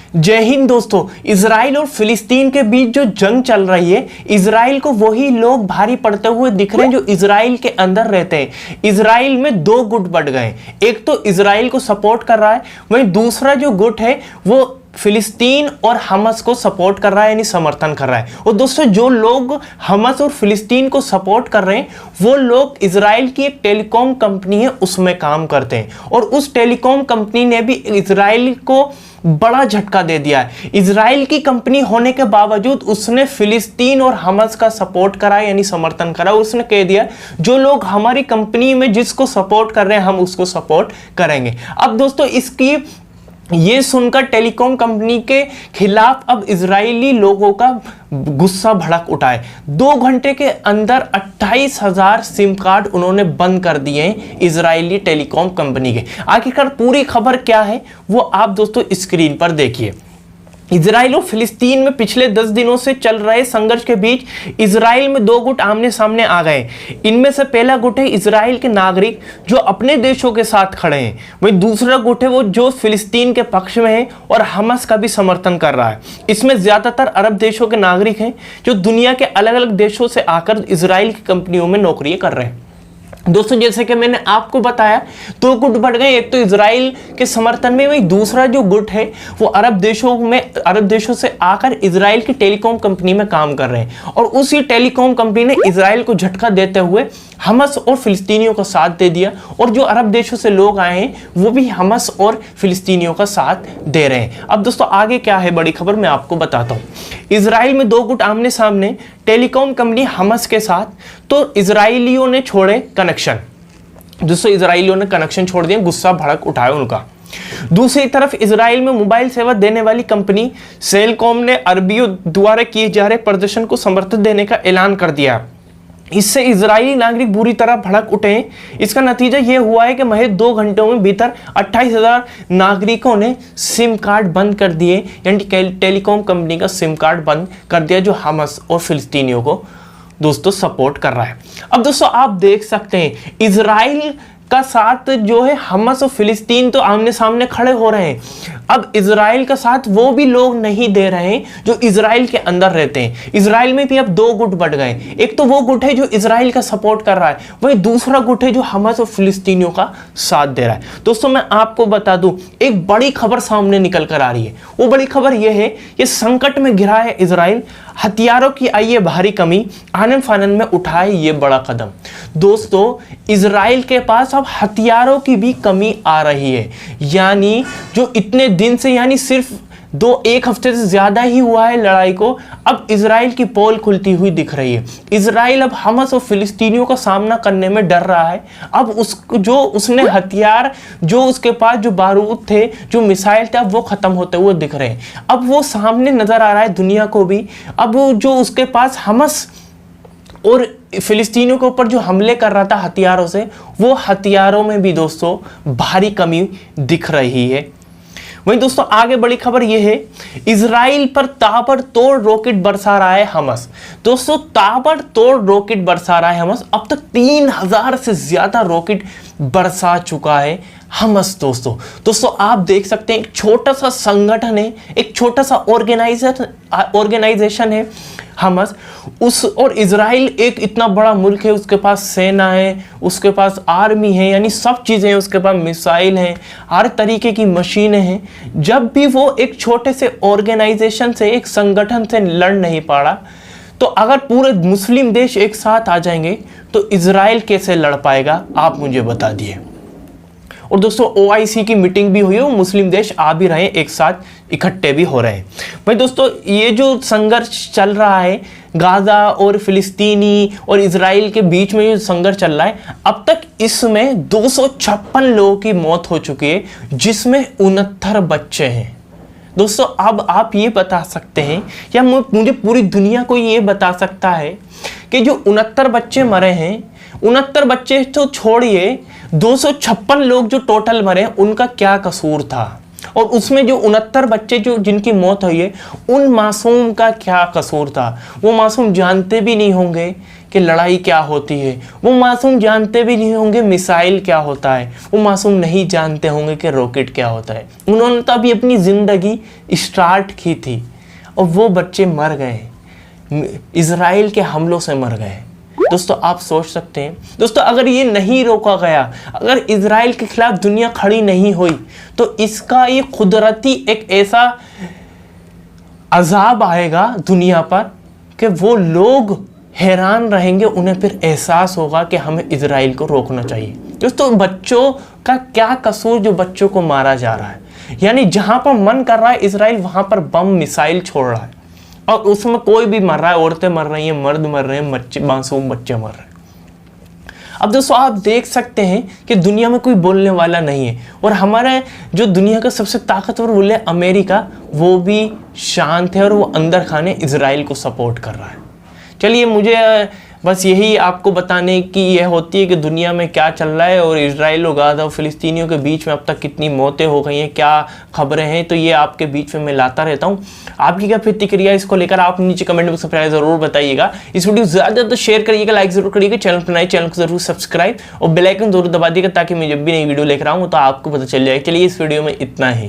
जय हिंद दोस्तों। इजराइल और फिलिस्तीन के बीच जो जंग चल रही है, इजराइल को वही लोग भारी पड़ते हुए दिख रहे हैं जो इजराइल के अंदर रहते हैं। इजराइल में दो गुट बढ़ गए, एक तो इजराइल को सपोर्ट कर रहा है, वहीं दूसरा जो गुट है वो फिलिस्तीन और हमास को सपोर्ट कर रहा है, यानी समर्थन कर रहा है। और दोस्तों, जो लोग हमास और फिलिस्तीन को सपोर्ट कर रहे हैं वो लोग इजराइल की एक टेलीकॉम कंपनी है उसमें काम करते हैं, और उस टेलीकॉम कंपनी ने भी इजराइल को बड़ा झटका दे दिया है। इजराइल की कंपनी होने के बावजूद उसने फिलिस्तीन और हमास का सपोर्ट करा, यानी समर्थन करा। उसने कह दिया जो लोग हमारी कंपनी में जिसको सपोर्ट कर रहे हैं हम उसको सपोर्ट करेंगे। अब दोस्तों, इसकी ये सुनकर टेलीकॉम कंपनी के खिलाफ अब इजरायली लोगों का गुस्सा भड़क उठा है। 2 घंटे के अंदर 28,000 सिम कार्ड उन्होंने बंद कर दिए हैं इजरायली टेलीकॉम कंपनी के। आखिरकार पूरी खबर क्या है वो आप दोस्तों स्क्रीन पर देखिए। इजराइल और फिलिस्तीन में पिछले 10 दिनों से चल रहे संघर्ष के बीच इजराइल में दो गुट आमने सामने आ गए। इनमें से पहला गुट है इजराइल के नागरिक जो अपने देशों के साथ खड़े हैं, वहीं दूसरा गुट है वो जो फिलिस्तीन के पक्ष में है और हमास का भी समर्थन कर रहा है। इसमें ज्यादातर अरब देशों के नागरिक हैं जो दुनिया के अलग अलग देशों से आकर इजराइल की कंपनियों में नौकरियां कर रहे हैं। दोस्तों, जैसे कि मैंने आपको बताया, दो गुट बढ़ गए, एक तो इजराइल के समर्थन में, वही दूसरा जो गुट है वो अरब देशों से आकर इजराइल की टेलीकॉम कंपनी में काम कर रहे हैं। और उसी टेलीकॉम कंपनी ने इजराइल को झटका देते हुए हमास और फिलिस्तीनियों का साथ दे दिया, और जो अरब देशों से लोग आए हैं वो भी हमास और फिलिस्तीनियों का साथ दे रहे हैं। अब दोस्तों, आगे क्या है बड़ी खबर मैं आपको बताता हूं। इजराइल में दो गुट आमने सामने, टेलीकॉम कंपनी हमास के साथ, तो इजराइलियों ने छोड़े कनेक्शन। दोस्तों, इजराइलियों ने कनेक्शन छोड़ दिया, गुस्सा भड़क उठाया उनका। दूसरी तरफ इजराइल में मोबाइल सेवा देने वाली कंपनी सेलकॉम ने अरबियों द्वारा किए जा रहे प्रदर्शन को समर्थन देने का ऐलान कर दिया। इससे इजरायली नागरिक बुरी तरह भड़क उठे हैं। इसका नतीजा यह हुआ है कि महज 2 घंटों में भीतर 28,000 नागरिकों ने सिम कार्ड बंद कर दिए, यानी टेलीकॉम कंपनी का सिम कार्ड बंद कर दिया जो हमास और फिलिस्तीनियों को दोस्तों सपोर्ट कर रहा है। अब दोस्तों, आप देख सकते हैं इजराइल का साथ जो है हमास और फिलिस्तीन तो आमने सामने खड़े हो रहे हैं। अब इजराइल का साथ वो भी लोग नहीं दे रहे हैं जो इजराइल के अंदर रहते हैं। इजराइल में भी अब 2 गुट बढ़ गए, एक तो वो गुट है जो इजराइल का सपोर्ट कर रहा है, वही दूसरा गुट है जो हमास और फिलिस्तीनियों का साथ दे रहा है। दोस्तों, मैं आपको बता दूं, एक बड़ी खबर सामने निकल कर आ रही है। वो बड़ी खबर यह है, ये संकट में घिरा है इजराइल, हथियारों की आई है भारी कमी, आनन फानन में उठाए ये बड़ा कदम। दोस्तों, इजराइल के पास अब हथियारों की भी कमी आ रही है, यानी जो इतने दिन से, यानी सिर्फ 1 हफ्ते से ज्यादा ही हुआ है लड़ाई को, अब इजराइल की पोल खुलती हुई दिख रही है। इजराइल अब हमास और फिलिस्तीनियों का सामना करने में डर रहा है। अब उसने हथियार, जो उसके पास जो बारूद थे, जो मिसाइल थे, अब वो खत्म होते हुए दिख रहे हैं। अब वो सामने नजर आ रहा है दुनिया को भी। अब जो उसके पास हमास और फिलिस्तीनियों के ऊपर जो हमले कर रहा था हथियारों से, वो हथियारों में भी दोस्तों भारी कमी दिख रही है। वहीं दोस्तों, आगे बड़ी खबर यह है, इजराइल पर ताबड़तोड़ रॉकेट बरसा रहा है हमास। दोस्तों, ताबड़तोड़ रॉकेट बरसा रहा है हमास। अब तक 3000 से ज्यादा रॉकेट बरसा चुका है हमास। दोस्तों, आप देख सकते हैं एक छोटा सा संगठन है, एक छोटा सा ऑर्गेनाइजेशन है हमास, और इजराइल एक इतना बड़ा मुल्क है, उसके पास सेना है, उसके पास आर्मी है, यानी सब चीज़ें हैं, उसके पास मिसाइल हैं, हर तरीके की मशीनें हैं। जब भी वो एक छोटे से ऑर्गेनाइजेशन से, एक संगठन से लड़ नहीं पा रहा, तो अगर पूरे मुस्लिम देश एक साथ आ जाएंगे तो इजराइल कैसे लड़ पाएगा, आप मुझे बता दिए। और दोस्तों, OIC की मीटिंग भी हुई है, वो मुस्लिम देश आ भी रहे हैं, एक साथ इकट्ठे भी हो रहे हैं। भाई दोस्तों, ये जो संघर्ष चल रहा है गाजा और फिलिस्तीनी और इजराइल के बीच में, जो संघर्ष चल रहा है, अब तक इसमें 256 लोगों की मौत हो चुकी है, जिसमें 69 बच्चे हैं। दोस्तों, अब आप ये बता सकते हैं, या मुझे पूरी दुनिया को ये बता सकता है कि जो 69 बच्चे मरे हैं, 69 बच्चे तो छोड़िए, 256 लोग जो टोटल मरे उनका क्या कसूर था, और उसमें जो 69 बच्चे जो जिनकी मौत हुई है, उन मासूम का क्या कसूर था। वो मासूम जानते भी नहीं होंगे कि लड़ाई क्या होती है, वो मासूम जानते भी नहीं होंगे मिसाइल क्या होता है, वो मासूम नहीं जानते होंगे कि रॉकेट क्या होता है। उन्होंने तो अभी अपनी ज़िंदगी स्टार्ट की थी और वो बच्चे मर गए, इजराइल के हमलों से मर गए। दोस्तों आप सोच सकते हैं दोस्तों, अगर ये नहीं रोका गया, अगर इजराइल के खिलाफ दुनिया खड़ी नहीं हुई, तो इसका ये कुदरती एक ऐसा अजाब आएगा दुनिया पर कि वो लोग हैरान रहेंगे, उन्हें फिर एहसास होगा कि हमें इजराइल को रोकना चाहिए। दोस्तों बच्चों का क्या कसूर जो बच्चों को मारा जा रहा है, यानी जहां पर मन कर रहा है इजराइल वहां पर बम मिसाइल छोड़ रहा है और उसमें कोई भी मर रहा है, औरतें मर रही हैं, मर्द मर रहे हैं, बच्चे मासूम बच्चे मर रहे हैं। अब दोस्तों आप देख सकते हैं कि दुनिया में कोई बोलने वाला नहीं है और हमारे जो दुनिया का सबसे ताकतवर मुल्क है अमेरिका, वो भी शांत है और वो अंदर खाने इजराइल को सपोर्ट कर रहा है। चलिए मुझे बस यही आपको बताने की यह होती है कि दुनिया में क्या चल रहा है और इजराइल और गाज़ा और फिलिस्तीनियों के बीच में अब तक कितनी मौतें हो गई हैं, क्या खबरें हैं, तो ये आपके बीच में मैं लाता रहता हूँ। आपकी क्या प्रतिक्रिया इसको लेकर आप नीचे कमेंट बॉक्स में ज़रूर बताइएगा। इस वीडियो ज़्यादा शेयर करिएगा, लाइक ज़रूर करिएगा, चैनल पर नए चैनल को जरूर सब्सक्राइब और बेल आइकन जरूर दबा दिएगा ताकि मैं जब भी नई वीडियो लेकर आऊँ तो आपको पता चल जाए। चलिए इस वीडियो में इतना ही।